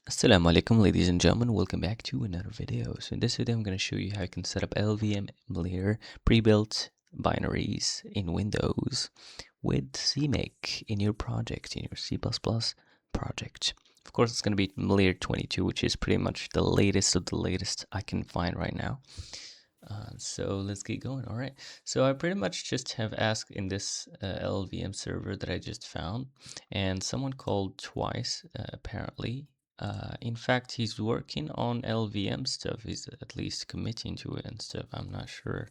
Assalamu alaikum, ladies and gentlemen, welcome back to another video. So in this video I'm going to show you how you can set up LLVM MLIR pre-built binaries in Windows with CMake in your project, in your C++ project. Of course it's going to be MLIR 22, which is pretty much the latest of the latest I can find right now. So let's get going. All right, so I pretty much just have asked in this LLVM server that I just found, and someone called twice apparently. In fact, he's working on LLVM stuff. He's at least committing to it and stuff. I'm not sure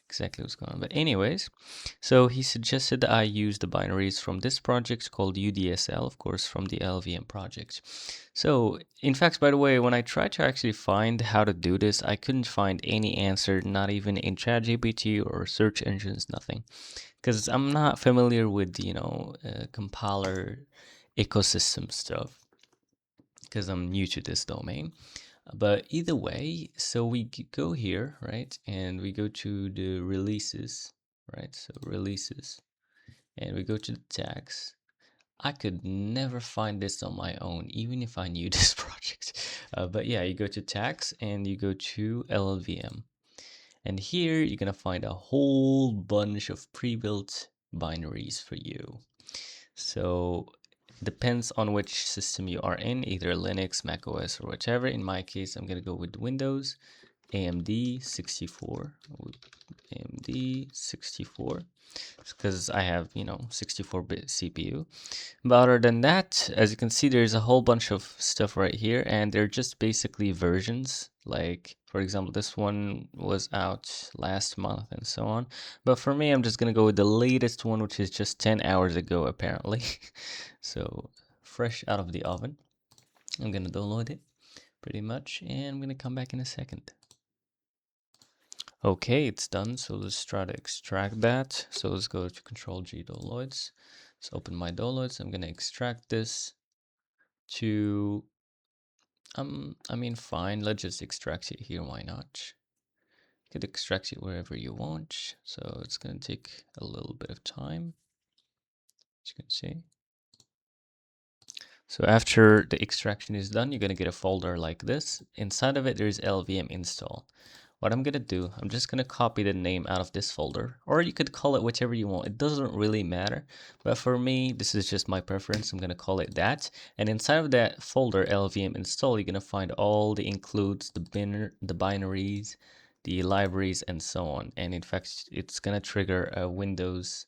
exactly what's going on. But anyways, so he suggested that I use the binaries from this project called UDSL, of course, from the LLVM project. So, in fact, by the way, when I tried to actually find how to do this, I couldn't find any answer, not even in ChatGPT or search engines, nothing. Because I'm not familiar with, compiler ecosystem stuff because I'm new to this domain. But either way, so we go here, right? And we go to the releases, right? So releases, and we go to the tags. I could never find this on my own, even if I knew this project. But yeah, you go to tags and you go to LLVM. And here you're going to find a whole bunch of pre-built binaries for you. So depends on which system you are in, either Linux, Mac OS, or whatever. In my case, I'm going to go with Windows, AMD 64, AMD 64, because I have, 64-bit CPU. But other than that, as you can see, there's a whole bunch of stuff right here, and they're just basically versions. Like, for example, this one was out last month and so on. But for me, I'm just going to go with the latest one, which is just 10 hours ago, apparently. So, fresh out of the oven. I'm going to download it, pretty much, and I'm going to come back in a second. Okay, it's done. So let's try to extract that. So let's go to Control G downloads. Let's open my downloads. I'm going to extract this to, fine. Let's just extract it here. Why not? You could extract it wherever you want. So it's going to take a little bit of time, as you can see. So after the extraction is done, you're going to get a folder like this. Inside of it, there's LLVM install. What I'm going to do, I'm just going to copy the name out of this folder, or you could call it whatever you want. It doesn't really matter. But for me, this is just my preference. I'm going to call it that. And inside of that folder, LLVM install, you're going to find all the includes, the binaries, the libraries, and so on. And in fact, it's going to trigger a Windows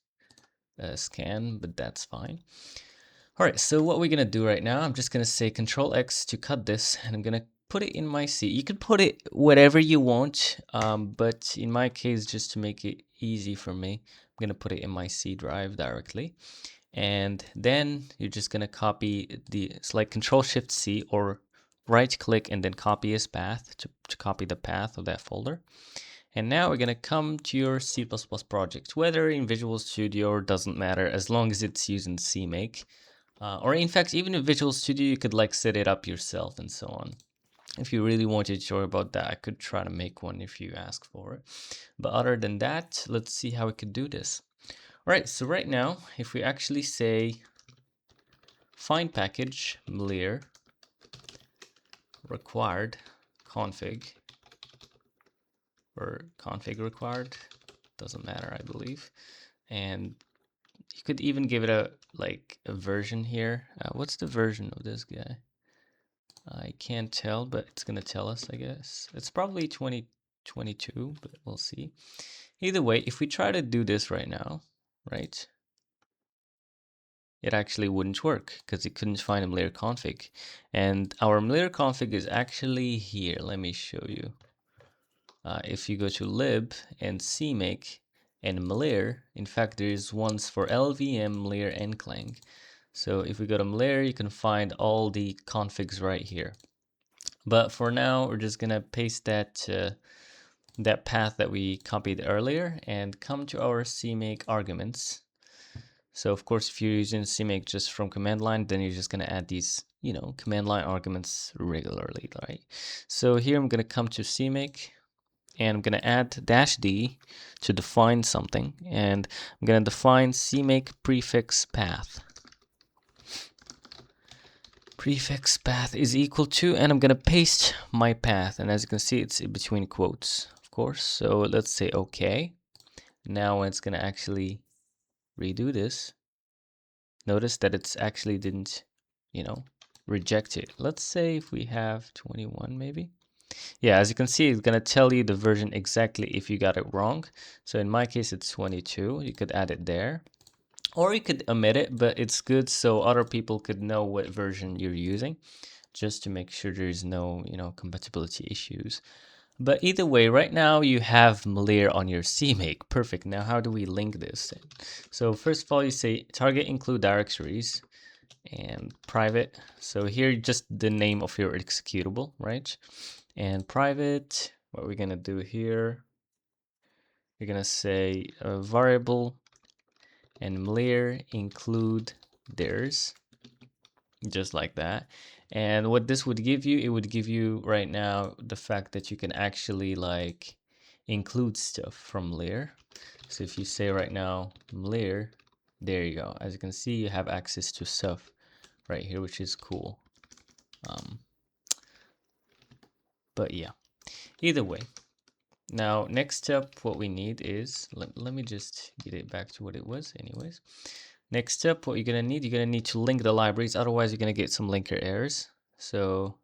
scan, but that's fine. All right, so what we're gonna do right now, I'm just gonna say Control X to cut this, and I'm gonna put it in my C. You can put it whatever you want, but in my case, just to make it easy for me, I'm gonna put it in my C drive directly. And then you're just gonna copy it's like Control Shift C or right click and then copy as path to copy the path of that folder. And now we're gonna come to your C++ project, whether in Visual Studio or doesn't matter, as long as it's using CMake. Or in fact, even in Visual Studio, you could like set it up yourself and so on. If you really wanted to sure about that, I could try to make one if you ask for it. But other than that, let's see how we could do this. All right, so right now, if we actually say find package MLIR required config, or config required, doesn't matter, I believe. And you could even give it a version here. What's the version of this guy? I can't tell, but it's going to tell us, I guess. It's probably 2022, but we'll see. Either way, if we try to do this right now, right, it actually wouldn't work because it couldn't find a MLIR config. And our MLIR config is actually here. Let me show you. If you go to lib and CMake and MLIR, in fact, there's ones for LLVM, MLIR, and Clang. So if we go to MLIR, you can find all the configs right here. But for now, we're just gonna paste that that path that we copied earlier and come to our CMake arguments. So of course, if you're using CMake just from command line, then you're just gonna add these, command line arguments regularly, right? So here I'm gonna come to CMake and I'm gonna add -d to define something, and I'm gonna define CMake prefix path. prefix path is equal to, and I'm gonna paste my path, and as you can see it's in between quotes, of course. So let's say okay. Now it's gonna actually redo this. Notice that it's actually didn't, reject it. Let's say if we have 21 maybe. Yeah, as you can see, it's gonna tell you the version exactly if you got it wrong. So in my case, it's 22. You could add it there, or you could omit it, but it's good so other people could know what version you're using, just to make sure there's no, compatibility issues. But either way, right now you have MLIR on your CMake. Perfect. Now, how do we link this? So first of all, you say target include directories and private. So here, just the name of your executable, right? And private, what we're gonna do here, we're gonna say a variable and MLIR include theirs, just like that. And what this would give you, it would give you right now the fact that you can actually like include stuff from MLIR. So if you say right now MLIR, there you go. As you can see, you have access to stuff right here, which is cool. But yeah, either way. Now, next step, what we need is, let me just get it back to what it was anyways. Next step, what you're going to need to link the libraries. Otherwise, you're going to get some linker errors. So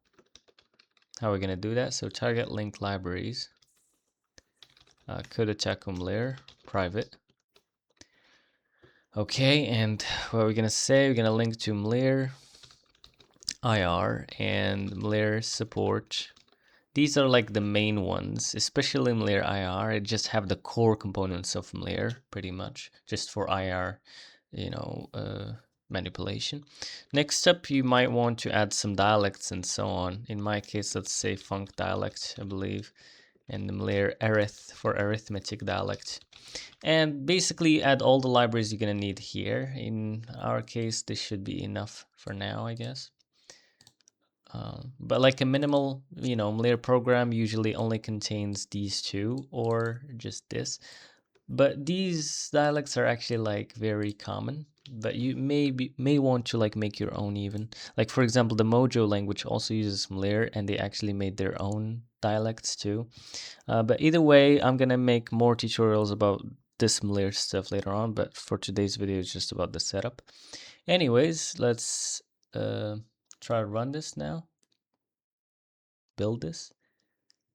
how are we going to do that? So target link libraries, code attack MLIR, private. Okay, and what we're going to say, we're going to link to MLIR IR and MLIR support. These are like the main ones, especially MLIR IR. It just have the core components of MLIR pretty much, just for IR, manipulation. Next up, you might want to add some dialects and so on. In my case, let's say func dialect, I believe, and the MLIR arith for arithmetic dialect. And basically add all the libraries you're gonna need here. In our case, this should be enough for now, I guess. But like a minimal, MLIR program usually only contains these two or just this. But these dialects are actually like very common. But you may want to like make your own even. Like for example, the Mojo language also uses MLIR, and they actually made their own dialects too. But either way, I'm gonna make more tutorials about this MLIR stuff later on. But for today's video, it's just about the setup. Anyways, let's try to run this now. Build this,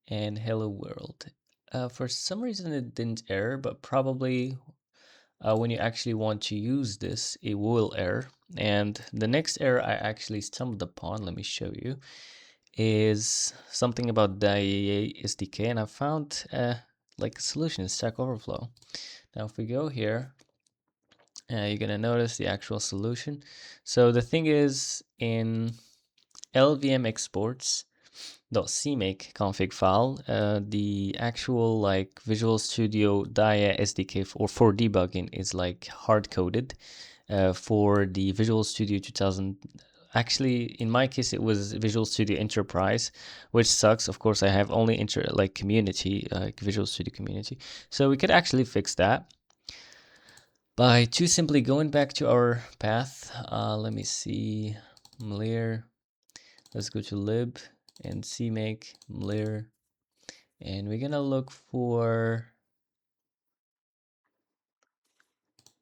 and hello world. For some reason it didn't error, but probably when you actually want to use this, it will error. And the next error I actually stumbled upon, let me show you, is something about DIA SDK, and I found like a solution in Stack Overflow. Now if we go here, you're gonna notice the actual solution. So the thing is, in LLVM exports, .CMake config file, the actual like Visual Studio DIA SDK for debugging is like hard coded for the Visual Studio 2000. Actually, in my case, it was Visual Studio Enterprise, which sucks. Of course, I have only community, like Visual Studio community. So we could actually fix that by simply going back to our path. Let me see, MLIR. Let's go to lib and CMake MLIR, and we're gonna look for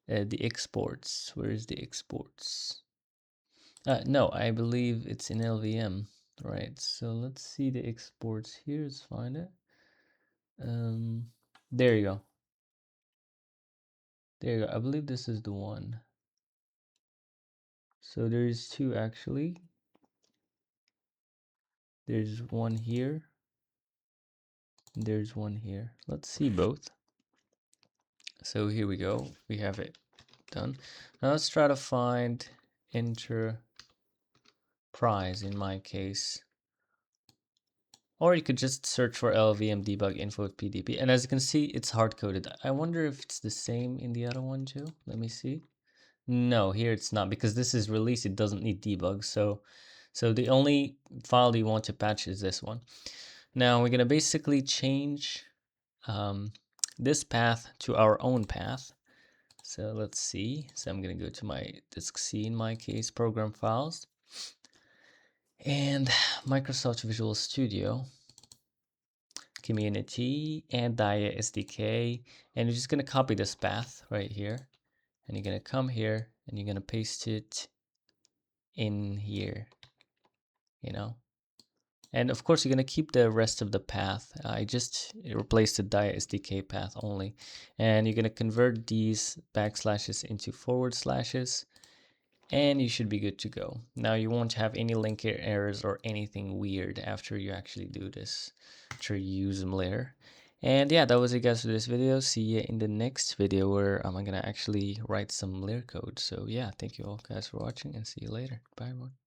the exports. Where is the exports? No, I believe it's in LVM, right? So let's see the exports here. Let's find it. There you go. There you go. I believe this is the one. So there's two actually. There's one here. There's one here. Let's see both. So here we go. We have it done. Now let's try to find enterprise in my case. Or you could just search for LLVM debug info with PDP. And as you can see, it's hard coded. I wonder if it's the same in the other one too. Let me see. No, here it's not, because this is release. It doesn't need debug. So the only file you want to patch is this one. Now we're going to basically change this path to our own path. So let's see. So I'm going to go to my disk C, in my case, program files. and Microsoft Visual Studio, community, and DIA SDK. And you're just going to copy this path right here. And you're going to come here and you're going to paste it in here, you know. And of course, you're going to keep the rest of the path. I just replaced the DIA SDK path only. And you're going to convert these backslashes into forward slashes. And you should be good to go. Now you won't have any link errors or anything weird after you actually do this, after you use MLIR. And yeah, that was it guys for this video. See you in the next video where I'm gonna actually write some MLIR code. So yeah, thank you all guys for watching and see you later. Bye everyone.